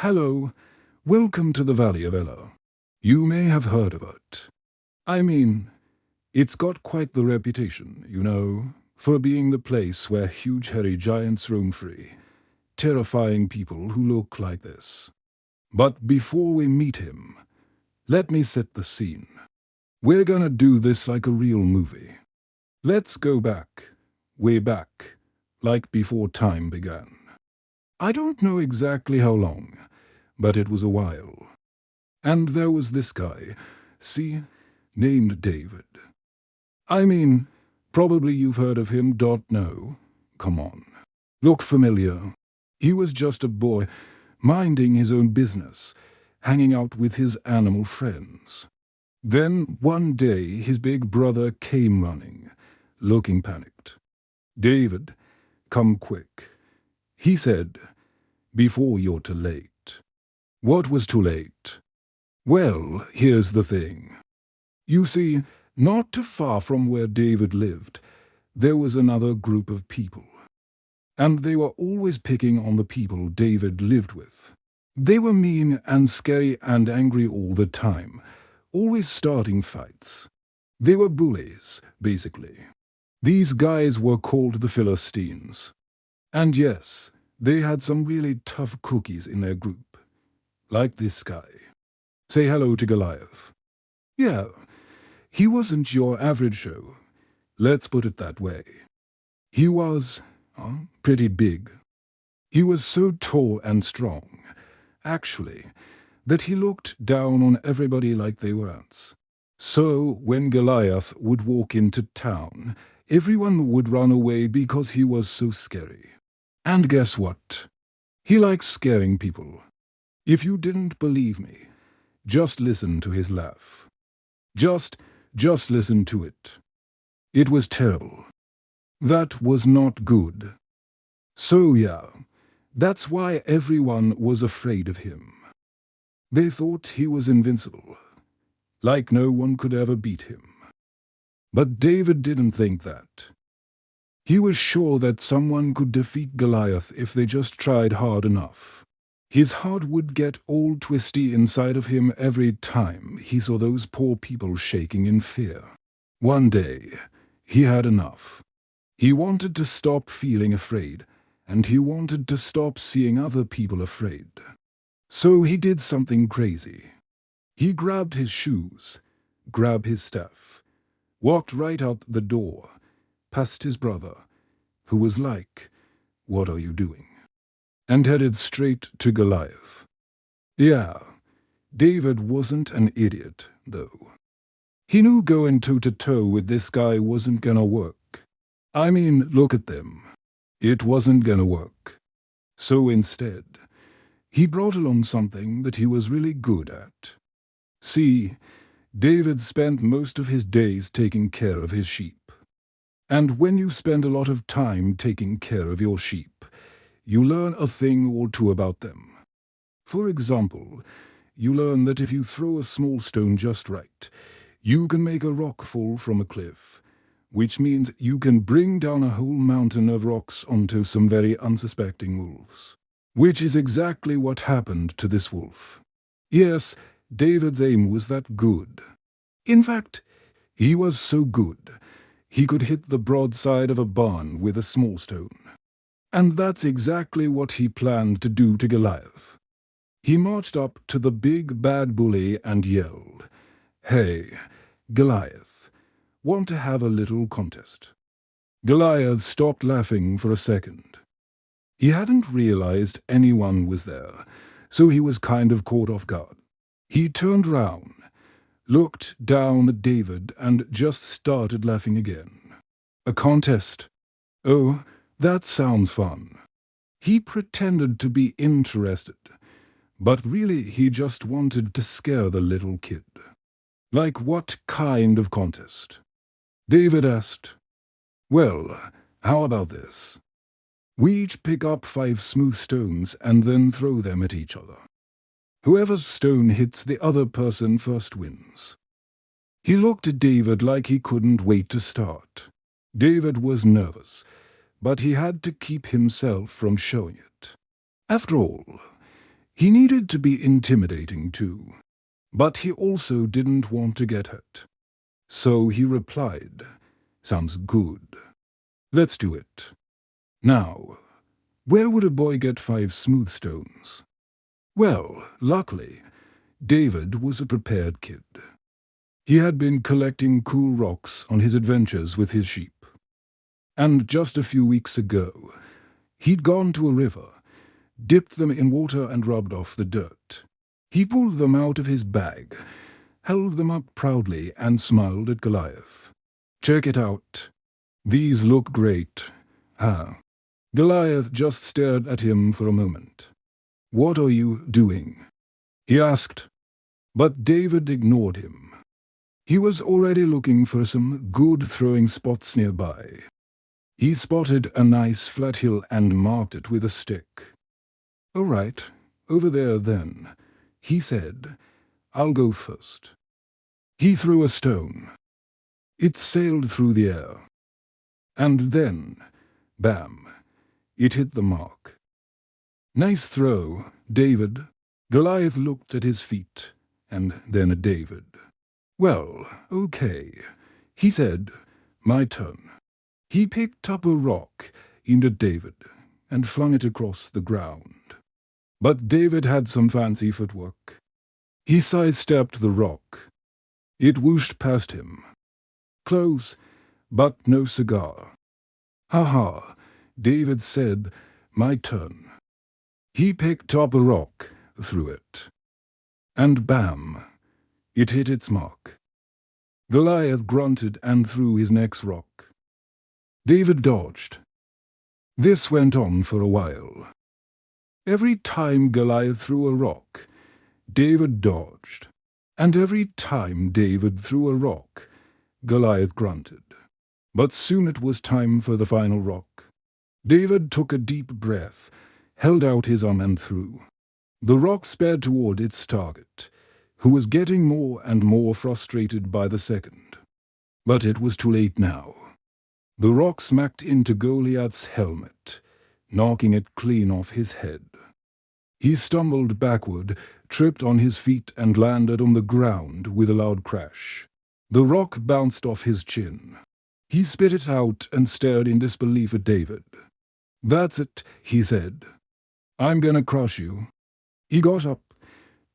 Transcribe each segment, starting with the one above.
Hello, welcome to the Valley of Ella. You may have heard of it. I mean, it's got quite the reputation, for being the place where huge hairy giants roam free, terrifying people who look like this. But before we meet him, let me set the scene. We're gonna do this like a real movie. Let's go back, way back, like before time began. I don't know exactly how long, but it was a while. And there was this guy, see, named David. I mean, probably you've heard of him, no? Come on. Look familiar. He was just a boy, minding his own business, hanging out with his animal friends. Then one day his big brother came running, looking panicked. "David, come quick," he said, "before you're too late." What was too late? Well, here's the thing. You see, not too far from where David lived, there was another group of people. And they were always picking on the people David lived with. They were mean and scary and angry all the time, always starting fights. They were bullies, basically. These guys were called the Philistines. And yes, they had some really tough cookies in their group. Like this guy. Say hello to Goliath. Yeah, he wasn't your average Joe. Let's put it that way. He was pretty big. He was so tall and strong, actually, that he looked down on everybody like they were ants. So when Goliath would walk into town, everyone would run away because he was so scary. And guess what? He likes scaring people. If you didn't believe me, just listen to his laugh. Just listen to it. It was terrible. That was not good. So yeah, that's why everyone was afraid of him. They thought he was invincible, like no one could ever beat him. But David didn't think that. He was sure that someone could defeat Goliath if they just tried hard enough. His heart would get all twisty inside of him every time he saw those poor people shaking in fear. One day, he had enough. He wanted to stop feeling afraid, and he wanted to stop seeing other people afraid. So he did something crazy. He grabbed his shoes, grabbed his staff, walked right out the door, past his brother, who was like, "What are you doing?" and headed straight to Goliath. Yeah, David wasn't an idiot, though. He knew going toe-to-toe with this guy wasn't gonna work. I mean, look at them. It wasn't gonna work. So instead, he brought along something that he was really good at. See, David spent most of his days taking care of his sheep. And when you spend a lot of time taking care of your sheep, you learn a thing or two about them. For example, you learn that if you throw a small stone just right, you can make a rock fall from a cliff, which means you can bring down a whole mountain of rocks onto some very unsuspecting wolves. Which is exactly what happened to this wolf. Yes, David's aim was that good. In fact, he was so good, he could hit the broadside of a barn with a small stone. And that's exactly what he planned to do to Goliath. He marched up to the big bad bully and yelled, "Hey, Goliath, want to have a little contest?" Goliath stopped laughing for a second. He hadn't realized anyone was there, so he was kind of caught off guard. He turned round, looked down at David, and just started laughing again. A contest? Oh, that sounds fun. He pretended to be interested, but really he just wanted to scare the little kid. Like what kind of contest? David asked. Well, how about this? We each pick up 5 smooth stones and then throw them at each other. Whoever's stone hits the other person first wins. He looked at David like he couldn't wait to start. David was nervous, but he had to keep himself from showing it. After all, He needed to be intimidating too, but he also didn't want to get hurt. So he replied, "Sounds good. Let's do it. Now, where would a boy get 5 smooth stones?" Well, luckily, David was a prepared kid. He had been collecting cool rocks on his adventures with his sheep. And just a few weeks ago, he'd gone to a river, dipped them in water and rubbed off the dirt. He pulled them out of his bag, held them up proudly and smiled at Goliath. "Check it out. These look great." Ah. Goliath just stared at him for a moment. "What are you doing?" he asked. But David ignored him. He was already looking for some good throwing spots nearby. He spotted a nice flat hill and marked it with a stick. "All right, over there then," he said. "I'll go first." He threw a stone. It sailed through the air. And then, bam, it hit the mark. "Nice throw, David." Goliath looked at his feet, and then at David. "Well, okay," he said. "My turn." He picked up a rock, aimed at David, and flung it across the ground. But David had some fancy footwork. He sidestepped the rock. It whooshed past him. Close, but no cigar. "Ha-ha," David said. "My turn." He picked up a rock, threw it. And bam, it hit its mark. Goliath grunted and threw his next rock. David dodged. This went on for a while. Every time Goliath threw a rock, David dodged. And every time David threw a rock, Goliath grunted. But soon it was time for the final rock. David took a deep breath, held out his arm and threw. The rock sped toward its target, who was getting more and more frustrated by the second. But it was too late now. The rock smacked into Goliath's helmet, knocking it clean off his head. He stumbled backward, tripped on his feet and landed on the ground with a loud crash. The rock bounced off his chin. He spit it out and stared in disbelief at David. "That's it," he said. "I'm gonna crush you." He got up,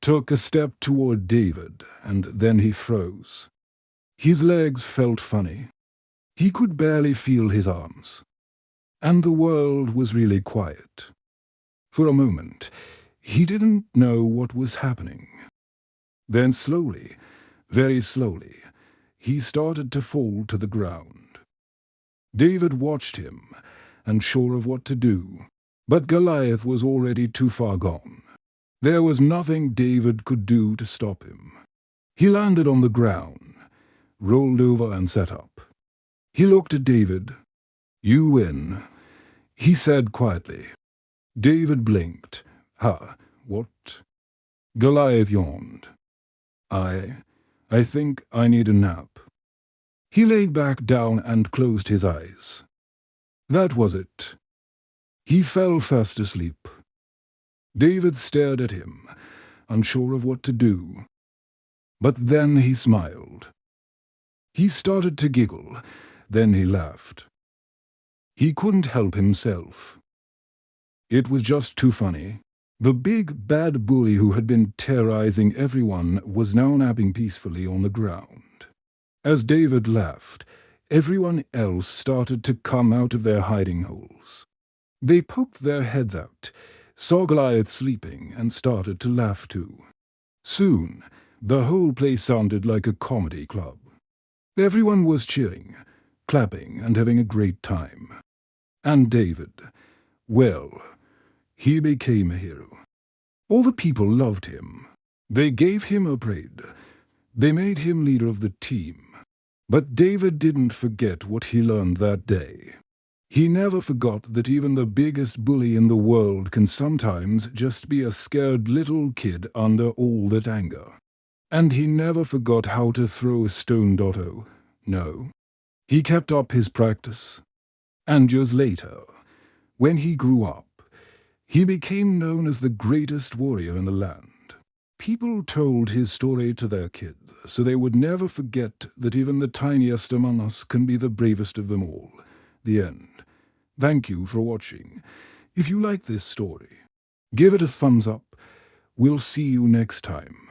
took a step toward David, and then he froze. His legs felt funny. He could barely feel his arms. And the world was really quiet. For a moment, he didn't know what was happening. Then slowly, very slowly, he started to fall to the ground. David watched him, unsure of what to do. But Goliath was already too far gone. There was nothing David could do to stop him. He landed on the ground, rolled over and sat up. He looked at David. "You win," he said quietly. David blinked. "Huh, what?" Goliath yawned. I think I need a nap." He laid back down and closed his eyes. That was it. He fell fast asleep. David stared at him, unsure of what to do. But then he smiled. He started to giggle, then he laughed. He couldn't help himself. It was just too funny. The big bad bully who had been terrorizing everyone was now napping peacefully on the ground. As David laughed, everyone else started to come out of their hiding holes. They poked their heads out, saw Goliath sleeping, and started to laugh too. Soon, the whole place sounded like a comedy club. Everyone was cheering, clapping, and having a great time. And David, well, he became a hero. All the people loved him. They gave him a parade. They made him leader of the team. But David didn't forget what he learned that day. He never forgot that even the biggest bully in the world can sometimes just be a scared little kid under all that anger. And he never forgot how to throw a stone dotto. No. He kept up his practice. And years later, when he grew up, He became known as the greatest warrior in the land. People told his story to their kids, so they would never forget that even the tiniest among us can be the bravest of them all. The end. Thank you for watching. If you like this story, give it a thumbs up. We'll see you next time.